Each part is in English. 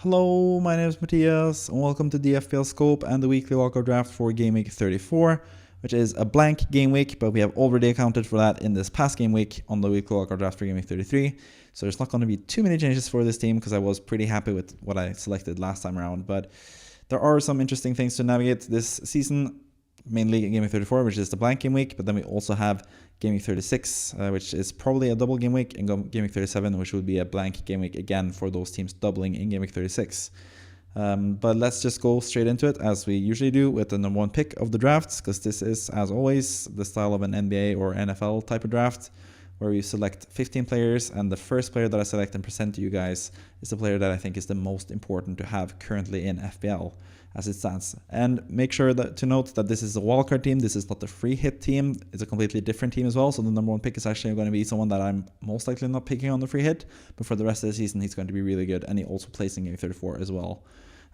Hello, my name is Matthias, and welcome to the FPL Scope and the weekly wildcard draft for Game Week 34, which is a blank game week, but we have already accounted for that in this past game week on the weekly wildcard draft for Game Week 33. So there's not going to be too many changes for this team because I was pretty happy with what I selected last time around. But there are some interesting things to navigate this season, mainly Game Week 34, which is the blank game week, but then we also have Game Week 36, which is probably a double game week, and Game Week 37, which would be a blank game week again for those teams doubling in Game Week 36. But let's just go straight into it, as we usually do, with the number one pick of the drafts, because this is, as always, the style of an NBA or NFL type of draft, where you select 15 players, and the first player that I select and present to you guys is the player that I think is the most important to have currently in FPL as it stands. And make sure to note that this is a wildcard team. This is not the free hit team. It's a completely different team as well. So the number one pick is actually going to be someone that I'm most likely not picking on the free hit, but for the rest of the season, he's going to be really good. And he also plays in Game 34 as well.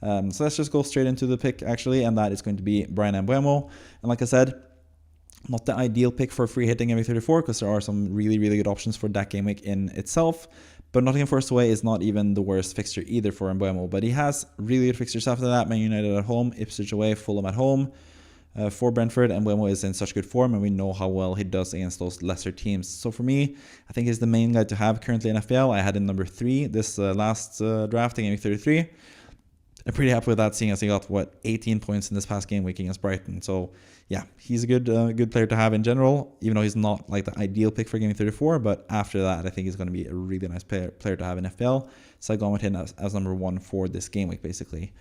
So let's just go straight into the pick actually, and that is going to be Bruyne and Mbeumo. And like I said, not the ideal pick for free hitting Game Week 34 because there are some really good options for that game week in itself. But Nottingham Forest away is not even the worst fixture either for Mbeumo. But he has really good fixtures after that. Man United at home, Ipswich away, Fulham at home. For Brentford, and Mbeumo is in such good form, and we know how well he does against those lesser teams. So for me, I think he's the main guy to have currently in FPL. I had him number 3 this last draft in Game Week 33. I'm pretty happy with that, seeing as he got 18 points in this past game week against Brighton. So yeah, he's a good player to have in general, even though he's not like the ideal pick for Game 34. But after that, I think he's going to be a really nice player to have in FPL. So I've gone with him as number 1 for this game week, basically.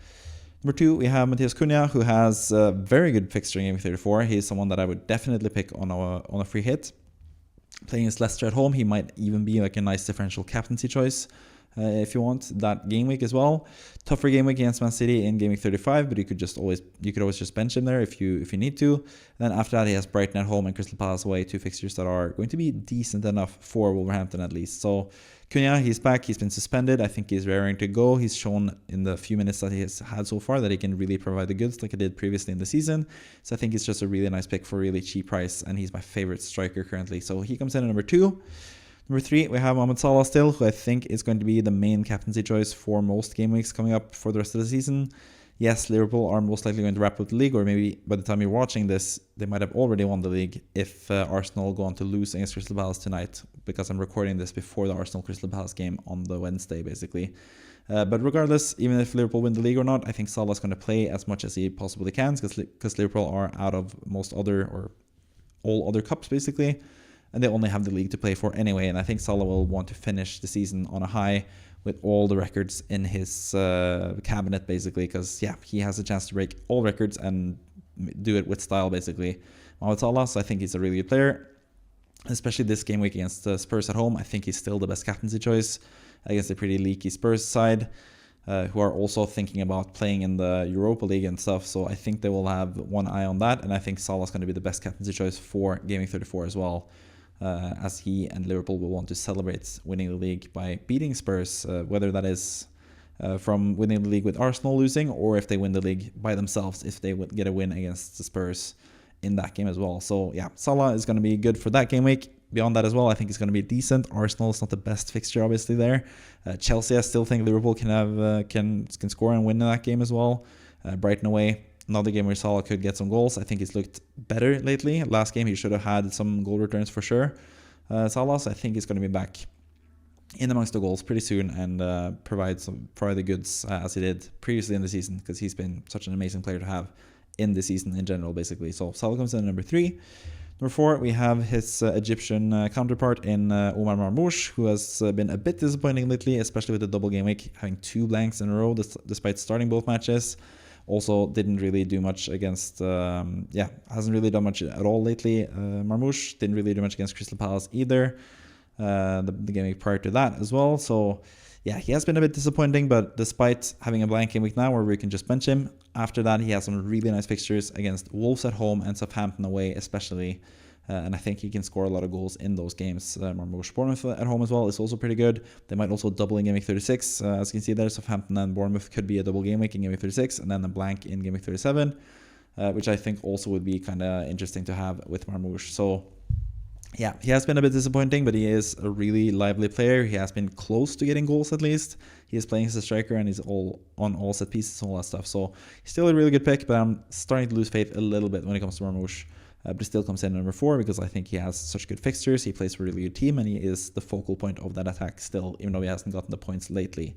Number 2, we have Matheus Cunha, who has a very good fixture in Game 34. He's someone that I would definitely pick on a free hit. Playing against Leicester at home, he might even be like a nice differential captaincy choice. If you want that game week as well. Tougher game week against Man City in Game Week 35, but you could always just bench him there if you need to. And then after that, he has Brighton at home and Crystal Palace away, 2 fixtures that are going to be decent enough for Wolverhampton at least. So Cunha, he's back. He's been suspended. I think he's raring to go. He's shown in the few minutes that he has had so far that he can really provide the goods like he did previously in the season. So I think he's just a really nice pick for a really cheap price, and he's my favorite striker currently. So he comes in at number 2. Number 3, we have Mohamed Salah still, who I think is going to be the main captaincy choice for most game weeks coming up for the rest of the season. Yes, Liverpool are most likely going to wrap up the league, or maybe by the time you're watching this, they might have already won the league if Arsenal go on to lose against Crystal Palace tonight, because I'm recording this before the Arsenal-Crystal Palace game on the Wednesday, basically. But regardless, even if Liverpool win the league or not, I think Salah's going to play as much as he possibly can, because Liverpool are out of most other, or all other cups, basically. And they only have the league to play for anyway. And I think Salah will want to finish the season on a high with all the records in his cabinet, basically. Because, yeah, he has a chance to break all records and do it with style, basically. Mohamed Salah, so I think he's a really good player. Especially this game week against Spurs at home. I think he's still the best captaincy choice against a pretty leaky Spurs side, who are also thinking about playing in the Europa League and stuff. So I think they will have one eye on that. And I think Salah's going to be the best captaincy choice for Game Week 34 as well. As he and Liverpool will want to celebrate winning the league by beating Spurs, whether that is from winning the league with Arsenal losing, or if they win the league by themselves, if they would get a win against the Spurs in that game as well. So yeah, Salah is going to be good for that game week. Beyond that as well, I think it's going to be decent. Arsenal is not the best fixture, obviously, there. Chelsea, I still think Liverpool can score and win in that game as well. Brighton away, another game where Salah could get some goals. I think he's looked better lately. Last game, he should have had some goal returns for sure. Salah, so I think he's going to be back in amongst the goals pretty soon and provide the goods as he did previously in the season, because he's been such an amazing player to have in the season in general, basically. So Salah comes in at number 3. Number 4, we have his Egyptian counterpart in Omar Marmoush, who has been a bit disappointing lately, especially with the double game week, having 2 blanks in a row despite starting both matches. Also didn't really do much against, hasn't really done much at all lately. Marmoush didn't really do much against Crystal Palace either, the game week prior to that as well. So yeah, he has been a bit disappointing, but despite having a blank game week now where we can just bench him, after that he has some really nice fixtures against Wolves at home and Southampton away especially. And I think he can score a lot of goals in those games. Marmoush Bournemouth at home as well is also pretty good. They might also double in Game Week 36. As you can see there, Southampton and Bournemouth could be a double game week in Game Week 36 and then a blank in Game Week 37, which I think also would be kind of interesting to have with Marmoush. So Yeah, he has been a bit disappointing, but he is a really lively player. He has been close to getting goals at least. He is playing as a striker and he's all on all set pieces and all that stuff. So he's still a really good pick, but I'm starting to lose faith a little bit when it comes to Marmoush. But he still comes in at number 4 because I think he has such good fixtures. He plays for a really good team and he is the focal point of that attack still, even though he hasn't gotten the points lately.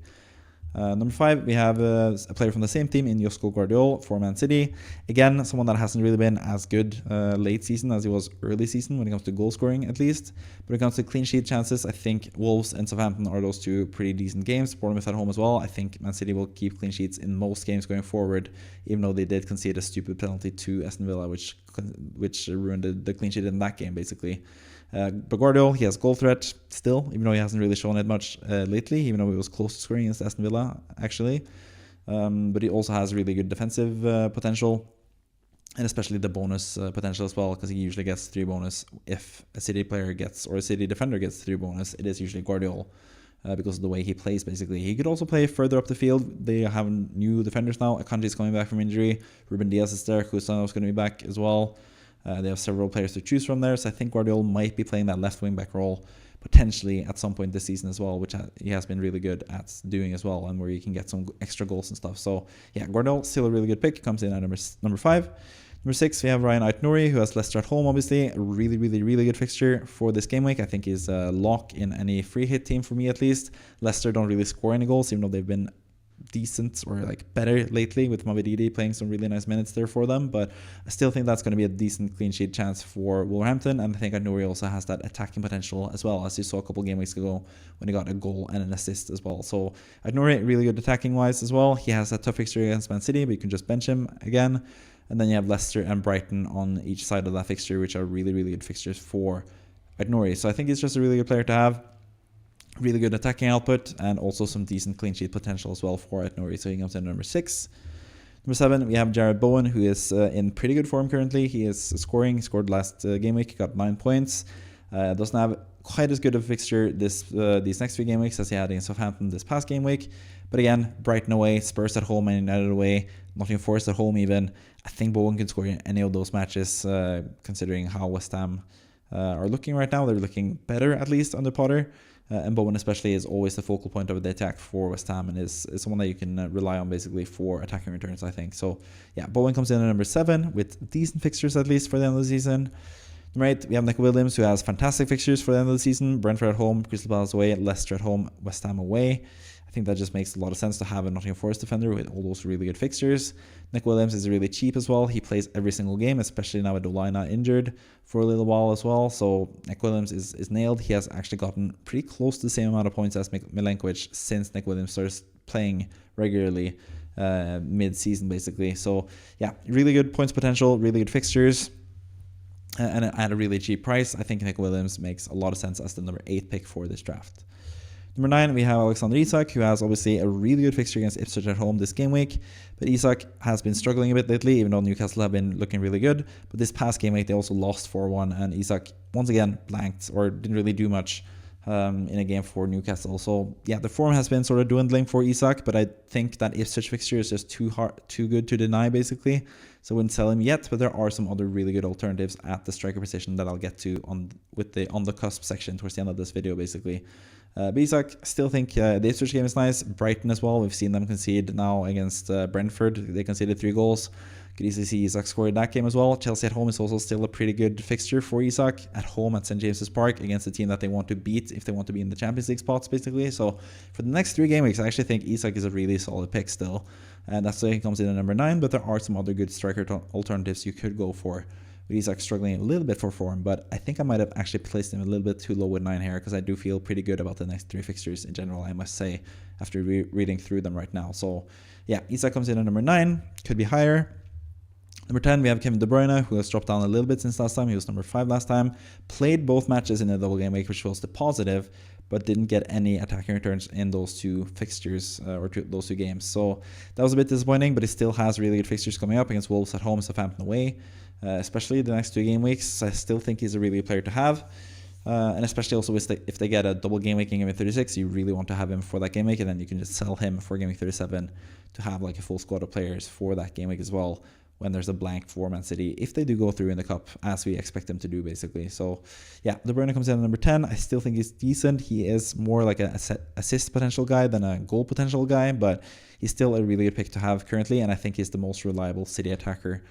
Number 5, we have a player from the same team in Gvardiol for Man City. Again, someone that hasn't really been as good late season as he was early season when it comes to goal scoring, at least. But when it comes to clean sheet chances, I think Wolves and Southampton are those two pretty decent games. Bournemouth at home as well. I think Man City will keep clean sheets in most games going forward, even though they did concede a stupid penalty to Aston Villa, which ruined the clean sheet in that game, basically. But Gvardiol, he has goal threat still, even though he hasn't really shown it much lately, even though he was close to scoring against Aston Villa, actually. But he also has really good defensive potential, and especially the bonus potential as well, because he usually gets 3 bonus. If a City player gets, or a City defender gets 3 bonus, it is usually Gvardiol, because of the way he plays, basically. He could also play further up the field. They have new defenders now. Akanji is coming back from injury. Ruben Diaz is there. Huijsen is going to be back as well. They have several players to choose from there, so I think Gvardiol might be playing that left wing back role potentially at some point this season as well, which he has been really good at doing as well, and where you can get some extra goals and stuff. So yeah, Gvardiol still a really good pick, comes in at number 5. Number 6, we have Ryan Ait-Nouri, who has Leicester at home, obviously. A really, really, really good fixture for this game week. I think he's a lock in any free hit team for me, at least. Leicester don't really score any goals, even though they've been decent or like better lately, with Mavididi playing some really nice minutes there for them. But I still think that's going to be a decent clean sheet chance for Wolverhampton, and I think Ait-Nouri also has that attacking potential as well, as you saw a couple game weeks ago when he got a goal and an assist as well. So Ait-Nouri really good attacking wise as well. He has a tough fixture against Man City, but you can just bench him again. And then you have Leicester and Brighton on each side of that fixture, which are really, really good fixtures for Ait-Nouri. So I think he's just a really good player to have. Really good attacking output and also some decent clean sheet potential as well for Ait-Nouri. So he comes in number 6. Number 7, we have Bowen, who is in pretty good form currently. He is scoring. He scored last game week, got 9 points. Doesn't have quite as good of a fixture these next 3 game weeks as he had in Southampton this past game week. But again, Brighton away, Spurs at home, and United away, Nottingham Forest at home even. I think Bowen can score in any of those matches, considering how West Ham are looking right now. They're looking better, at least, under Potter. And Bowen especially is always the focal point of the attack for West Ham, and is someone that you can rely on basically for attacking returns, I think. So yeah, Bowen comes in at number 7 with decent fixtures at least for the end of the season. Number 8, we have Nick Williams, who has fantastic fixtures for the end of the season. Brentford at home, Crystal Palace away, Leicester at home, West Ham away. I think that just makes a lot of sense to have a Nottingham Forest defender with all those really good fixtures. Nick Williams is really cheap as well. He plays every single game, especially now with Dolina injured for a little while as well. So Nick Williams is nailed. He has actually gotten pretty close to the same amount of points as Milenkovic since Nick Williams starts playing regularly mid-season, basically. So yeah, really good points potential, really good fixtures. And at a really cheap price. I think Nick Williams makes a lot of sense as the number 8 pick for this draft. Number 9, we have Alexander Isak, who has obviously a really good fixture against Ipswich at home this game week. But Isak has been struggling a bit lately, even though Newcastle have been looking really good. But this past game week, they also lost 4-1, and Isak once again blanked or didn't really do much in a game for Newcastle. So yeah, the form has been sort of dwindling for Isak, but I think that Ipswich fixture is just too good to deny, basically. So I wouldn't sell him yet, but there are some other really good alternatives at the striker position that I'll get to on the Cusp section towards the end of this video, basically. But Isak, still think the Ipswich game is nice. Brighton as well. We've seen them concede now against Brentford. They conceded 3 goals. Could easily see Isak score in that game as well. Chelsea at home is also still a pretty good fixture for Isak at home at St. James's Park against a team that they want to beat if they want to be in the Champions League spots, basically. So for the next 3 game weeks, I actually think Isak is a really solid pick still. And that's why he comes in at number 9, but there are some other good striker alternatives you could go for. With Isak struggling a little bit for form, but I think I might have actually placed him a little bit too low with 9 here, because I do feel pretty good about the next 3 fixtures in general, I must say, after reading through them right now. So yeah, Isak comes in at number 9, could be higher. Number 10, we have Kevin De Bruyne, who has dropped down a little bit since last time. He was number 5 last time. Played both matches in a double game week, which was the positive, but didn't get any attacking returns in those 2 fixtures those 2 games. So that was a bit disappointing, but he still has really good fixtures coming up against Wolves at home and Southampton away. Especially the next 2 game weeks. I still think he's a really good player to have. And especially also if they get a double game week in game week 36, you really want to have him for that game week, and then you can just sell him for game week 37 to have like a full squad of players for that game week as well, when there's a blank for Man City, if they do go through in the cup, as we expect them to do, basically. So, yeah, De Bruyne comes in at number 10. I still think he's decent. He is more like an assist potential guy than a goal potential guy, but he's still a really good pick to have currently, and I think he's the most reliable City attacker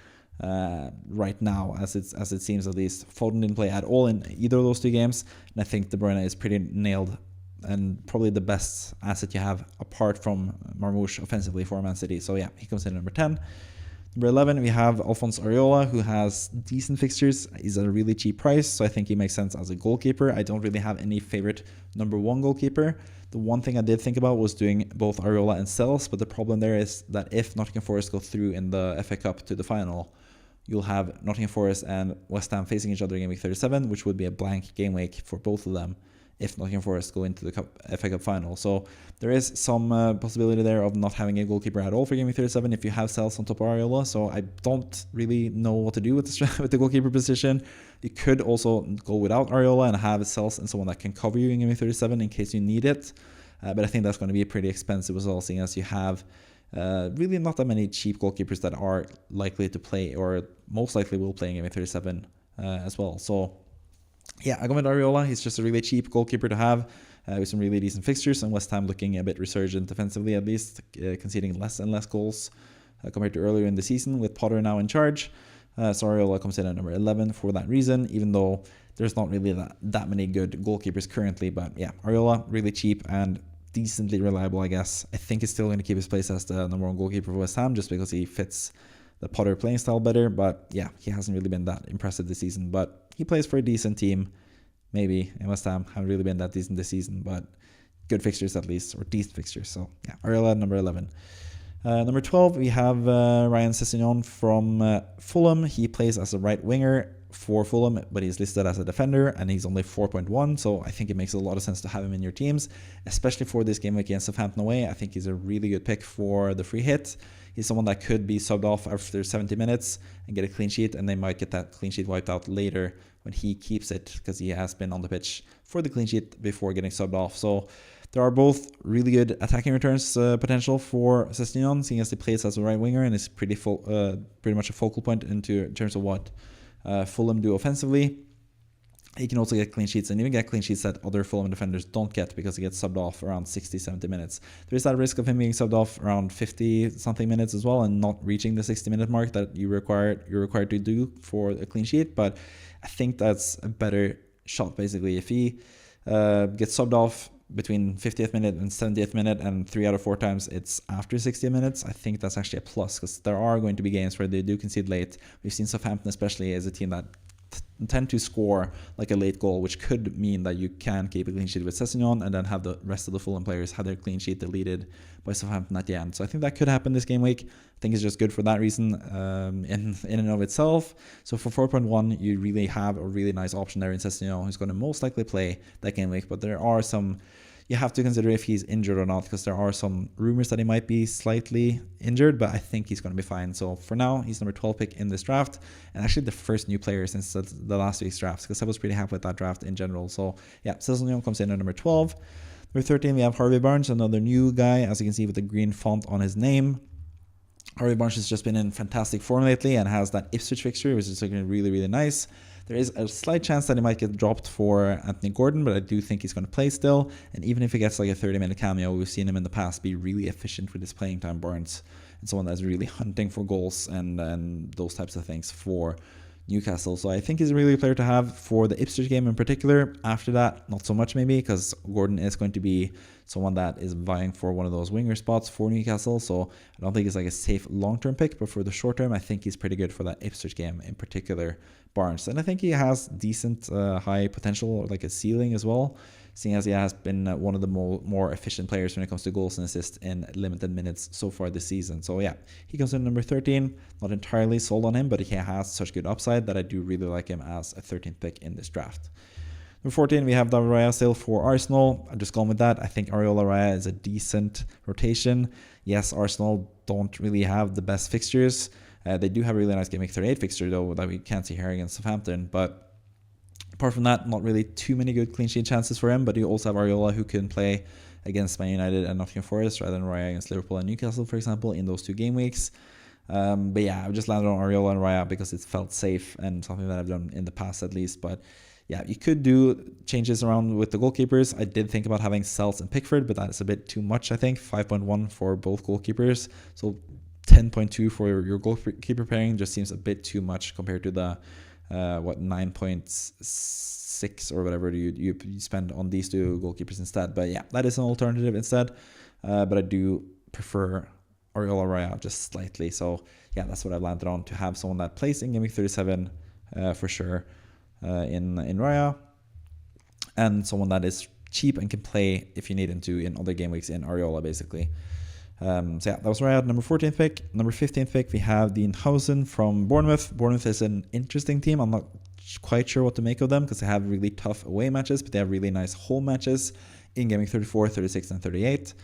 right now, as it seems at least. Foden didn't play at all in either of those 2 games, and I think De Bruyne is pretty nailed and probably the best asset you have apart from Marmoush offensively for Man City. So, yeah, he comes in at number 10. Number 11, we have Alphonse Areola, who has decent fixtures. He's at a really cheap price, so I think he makes sense as a goalkeeper. I don't really have any favorite number 1 goalkeeper. The one thing I did think about was doing both Areola and Sells, but the problem there is that if Nottingham Forest go through in the FA Cup to the final, you'll have Nottingham Forest and West Ham facing each other in Game Week 37, which would be a blank game week for both of them if Nottingham Forest go into the FA Cup final. So there is some possibility there of not having a goalkeeper at all for Game Week 37 if you have Sells on top of Areola. So I don't really know what to do with the goalkeeper position. You could also go without Areola and have Sells and someone that can cover you in Game Week 37 in case you need it. But I think that's going to be pretty expensive as well, seeing as you have really not that many cheap goalkeepers that are likely to play or most likely will play in Game Week 37 as well. So, yeah, I go with Areola. He's just a really cheap goalkeeper to have with some really decent fixtures, and West Ham looking a bit resurgent defensively at least, conceding less and less goals compared to earlier in the season with Potter now in charge. So Areola comes in at number 11 for that reason, even though there's not really that many good goalkeepers currently. But yeah, Areola, really cheap and decently reliable, I guess. I think he's still going to keep his place as the number 1 goalkeeper for West Ham just because he fits the Potter playing style better. But yeah, he hasn't really been that impressive this season, but he plays for a decent team. Maybe in West Ham haven't really been that decent this season, but good fixtures at least, or decent fixtures. So yeah, Areola number 11. Number 12, we have Ryan Sessegnon from Fulham. He plays as a right winger for Fulham, but he's listed as a defender, and he's only 4.1, so I think it makes a lot of sense to have him in your teams, especially for this game against Southampton away. I think he's a really good pick for the free hit. He's someone that could be subbed off after 70 minutes and get a clean sheet, and they might get that clean sheet wiped out later when he keeps it, because he has been on the pitch for the clean sheet before getting subbed off. So there are both really good attacking returns potential for Sessegnon, seeing as he plays as a right winger and is pretty much a focal point in terms of what Fulham do offensively. He can also get clean sheets, and even get clean sheets that other Fulham defenders don't get because he gets subbed off around 60-70 minutes. There is that risk of him being subbed off around 50-something minutes as well and not reaching the 60-minute mark that you're required to do for a clean sheet. But I think that's a better shot, basically. If he gets subbed off between 50th minute and 70th minute, and 3 out of 4 times it's after 60 minutes, I think that's actually a plus, because there are going to be games where they do concede late. We've seen Southampton especially as a team that tend to score like a late goal, which could mean that you can keep a clean sheet with Sessegnon and then have the rest of the Fulham players have their clean sheet deleted by Southampton at the end. So I think that could happen this game week. I think it's just good for that reason in and of itself. So for 4.1, you really have a really nice option there in Sessegnon, who's going to most likely play that game week. But there are some, you have to consider if he's injured or not, because there are some rumors that he might be slightly injured, but I think he's going to be fine. So for now, he's number 12 pick in this draft, and actually the first new player since the last week's draft, because I was pretty happy with that draft in general. So yeah, Sessegnon comes in at number 12. Number 13, we have Harvey Barnes, another new guy, as you can see with the green font on his name. Harvey Barnes has just been in fantastic form lately and has that Ipswich fixture, which is looking really, really nice. There is a slight chance that he might get dropped for Anthony Gordon, but I do think he's going to play still. And even if he gets like a 30-minute cameo, we've seen him in the past be really efficient with his playing time, Barnes, and someone that's really hunting for goals and those types of things for Newcastle. So I think he's a really good player to have for the Ipswich game in particular. After that, not so much maybe, because Gordon is going to be someone that is vying for one of those winger spots for Newcastle. So I don't think he's like a safe long-term pick, but for the short term, I think he's pretty good for that Ipswich game in particular, Barnes. And I think he has decent high potential, like a ceiling as well, seeing as he has been one of the more efficient players when it comes to goals and assists in limited minutes so far this season. So yeah, he comes in number 13. Not entirely sold on him, but he has such good upside that I do really like him as a 13th pick in this draft. Number 14, we have David Raya still for Arsenal. I'm just going with that. I think Areola Raya is a decent rotation. Yes, Arsenal don't really have the best fixtures. They do have a really nice Game Week 38 fixture, though, that we can't see here against Southampton. But apart from that, not really too many good clean sheet chances for him. But you also have Areola, who can play against Man United and Nottingham Forest rather than Raya against Liverpool and Newcastle, for example, in those 2 game weeks. But yeah, I've just landed on Areola and Raya because it felt safe and something that I've done in the past at least. But yeah, you could do changes around with the goalkeepers. I did think about having Sells and Pickford, but that is a bit too much, I think. 5.1 for both goalkeepers. So 10.2 for your goalkeeper pairing just seems a bit too much compared to the 9.6 or whatever you spend on these two goalkeepers instead. But yeah, that is an alternative instead. But I do prefer Areola Raya just slightly. So yeah, that's what I've landed on, to have someone that plays in Game Week 37 for sure in Raya, and someone that is cheap and can play if you need him to in other game weeks in Areola, basically. So yeah, that was Raya, number 14th pick. Number 15th pick, we have the Huijsen from Bournemouth. Bournemouth is an interesting team. I'm not quite sure what to make of them because they have really tough away matches, but they have really nice home matches in Game Week 34, 36, and 38.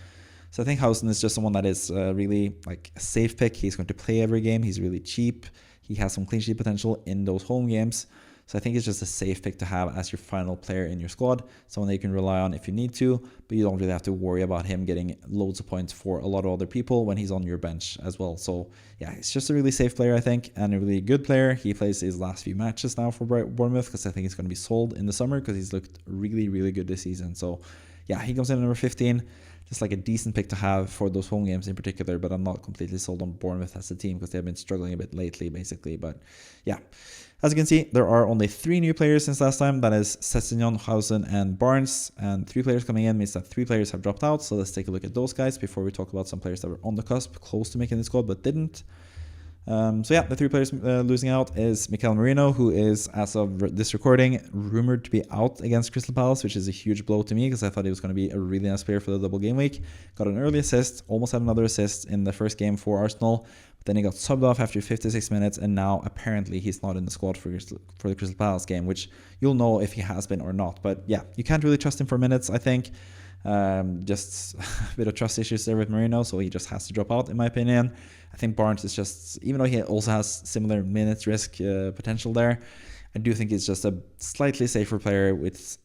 So I think Huijsen is just someone that is really like a safe pick. He's going to play every game. He's really cheap. He has some clean sheet potential in those home games. So I think it's just a safe pick to have as your final player in your squad, someone that you can rely on if you need to, but you don't really have to worry about him getting loads of points for a lot of other people when he's on your bench as well. So yeah, it's just a really safe player, I think, and a really good player. He plays his last few matches now for Bournemouth because I think he's going to be sold in the summer because he's looked really, really good this season. So yeah, he comes in at number 15. Just like a decent pick to have for those home games in particular, but I'm not completely sold on Bournemouth as a team because they've been struggling a bit lately, basically. But yeah, as you can see, there are only 3 new players since last time. That is Sessegnon, Huijsen, and Barnes. And 3 players coming in means that 3 players have dropped out. So let's take a look at those guys before we talk about some players that were on the cusp, close to making the squad, but didn't. So yeah, the 3 players losing out is Mikel Merino, who is, as of this recording, rumored to be out against Crystal Palace, which is a huge blow to me because I thought he was going to be a really nice player for the double game week. Got an early assist, almost had another assist in the first game for Arsenal, but then he got subbed off after 56 minutes, and now apparently he's not in the squad for the Crystal Palace game, which you'll know if he has been or not. But yeah, you can't really trust him for minutes, I think. Just a bit of trust issues there with Merino, so he just has to drop out, in my opinion. I think Barnes is just, even though he also has similar minutes risk potential there, I do think he's just a slightly safer player with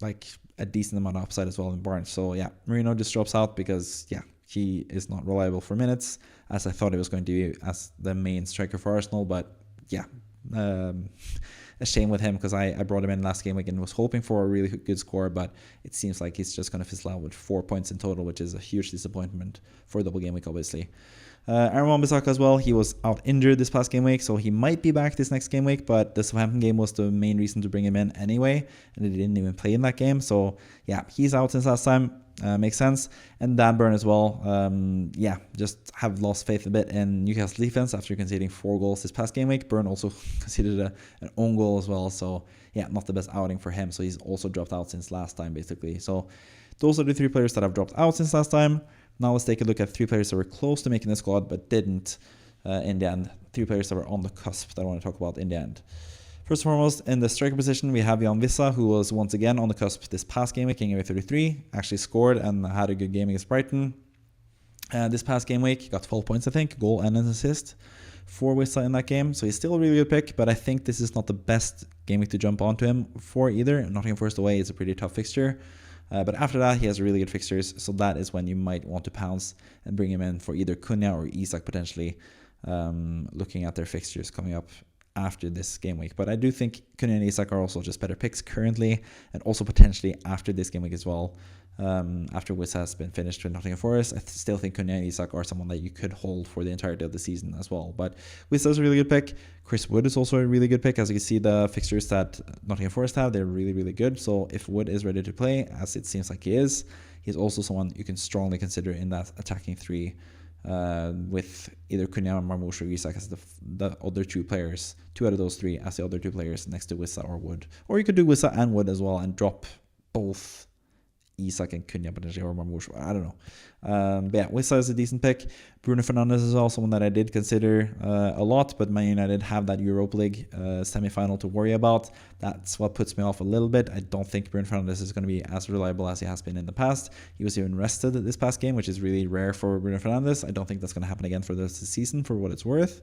like a decent amount of upside as well in Barnes. So yeah, Merino just drops out because yeah, he is not reliable for minutes as I thought he was going to be as the main striker for Arsenal. But yeah, a shame with him because I brought him in last game week and was hoping for a really good score, but it seems like he's just going to fizzle out with 4 points in total, which is a huge disappointment for a double game week, obviously. Aaron Wan-Bissaka as well, he was out injured this past game week, so he might be back this next game week, but the Southampton game was the main reason to bring him in anyway, and he didn't even play in that game. So yeah, he's out since last time. Makes sense. And Dan Burn as well. Yeah, just have lost faith a bit in Newcastle defense after conceding 4 goals this past game week. Burn also conceded an own goal as well. So yeah, not the best outing for him. So he's also dropped out since last time, basically. So those are the 3 players that have dropped out since last time. Now let's take a look at 3 players that were close to making the squad but didn't in the end. 3 players that were on the cusp that I want to talk about in the end. First and foremost, in the striker position, we have Jan Vissa, who was once again on the cusp this past game week, Game Week 33, actually scored and had a good game against Brighton. This past game week, got 12 points, I think, goal and an assist for Vissa in that game. So he's still a really good pick, but I think this is not the best game week to jump onto him for either. Nottingham Forest away is a pretty tough fixture. But after that, he has really good fixtures, so that is when you might want to pounce and bring him in for either Cunha or Isak potentially, looking at their fixtures coming up after this game week. But I do think Cunha and Isak are also just better picks currently, and also potentially after this game week as well. After Wiz has been finished with Nottingham Forest, I still think Cunha and Isak are someone that you could hold for the entirety of the season as well. But Wiz is a really good pick. Chris Wood is also a really good pick. As you can see, the fixtures that Nottingham Forest have, they're really, really good. So if Wood is ready to play, as it seems like he is, he's also someone you can strongly consider in that attacking 3 with either Cunha, Marmoush, or Isak as the other 2 players. 2 out of those 3 as the other 2 players next to Wissa or Wood. Or you could do Wissa and Wood as well and drop both Isak and Cunha potentially, or Marmoush. I don't know. But yeah, Wissa is a decent pick. Bruno Fernandes is also one that I did consider a lot, but Man United have that Europa League semi-final to worry about. That's what puts me off a little bit. I don't think Bruno Fernandes is going to be as reliable as he has been in the past. He was even rested this past game, which is really rare for Bruno Fernandes. I don't think that's going to happen again for the rest of the season, for what it's worth.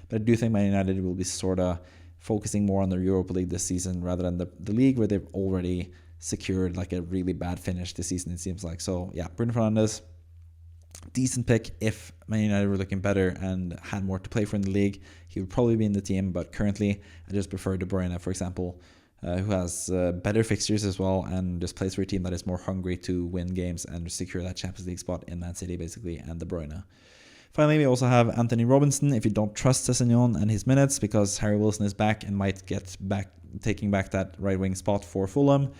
But I do think Man United will be sort of focusing more on the Europa League this season rather than the league, where they've already secured like a really bad finish this season, it seems like. So yeah, Bruno Fernandes, decent pick. If Man United were looking better and had more to play for in the league, he would probably be in the team. But currently, I just prefer De Bruyne, for example, who has better fixtures as well and just plays for a team that is more hungry to win games and secure that Champions League spot in Man City, basically, and De Bruyne. Finally, we also have Anthony Robinson. If you don't trust Sessegnon and his minutes because Harry Wilson is back and might get back, taking back that right wing spot for Fulham,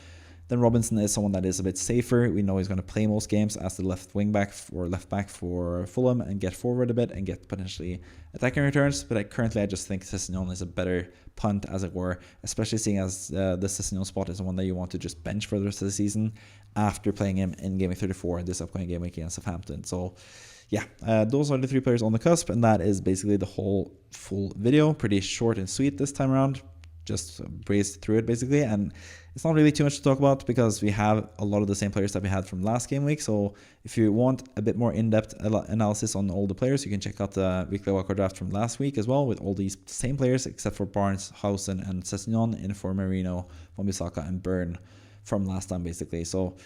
then Robinson is someone that is a bit safer. We know he's going to play most games as the left wing back or left back for Fulham and get forward a bit and get potentially attacking returns. But currently, I just think Sessegnon is a better punt, as it were, especially seeing as the Sessegnon spot is the one that you want to just bench for the rest of the season after playing him in Game Week 34 this upcoming game week against Southampton. So yeah, those are the 3 players on the cusp, and that is basically the whole full video. Pretty short and sweet this time around. Just breezed through it basically, and it's not really too much to talk about because we have a lot of the same players that we had from last game week. So if you want a bit more in-depth analysis on all the players, you can check out the weekly wildcard draft from last week as well, with all these same players except for Barnes, Huijsen, and Sessegnon, in for Marino, Wan-Bissaka, and Burn from last time basically. So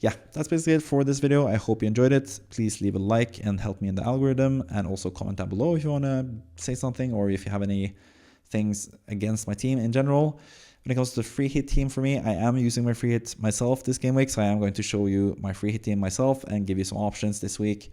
yeah, that's basically it for this video. I hope you enjoyed it. Please leave a like and help me in the algorithm, and also comment down below if you want to say something or if you have any things against my team in general. When it comes to the free hit team for me, I am using my free hit myself this game week, so I am going to show you my free hit team myself and give you some options this week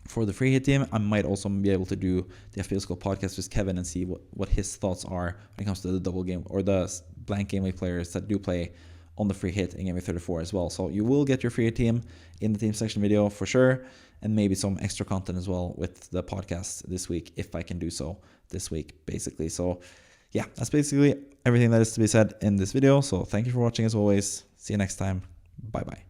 for the free hit team. I might also be able to do the FPL Scope podcast with Kevin and see what his thoughts are when it comes to the double game or the blank game week players that do play on the free hit in Game Week 34 as well. So you will get your free hit team in the team section video for sure, and maybe some extra content as well with the podcast this week, if I can do so this week, basically. So yeah, that's basically everything that is to be said in this video. So thank you for watching as always. See you next time. Bye bye.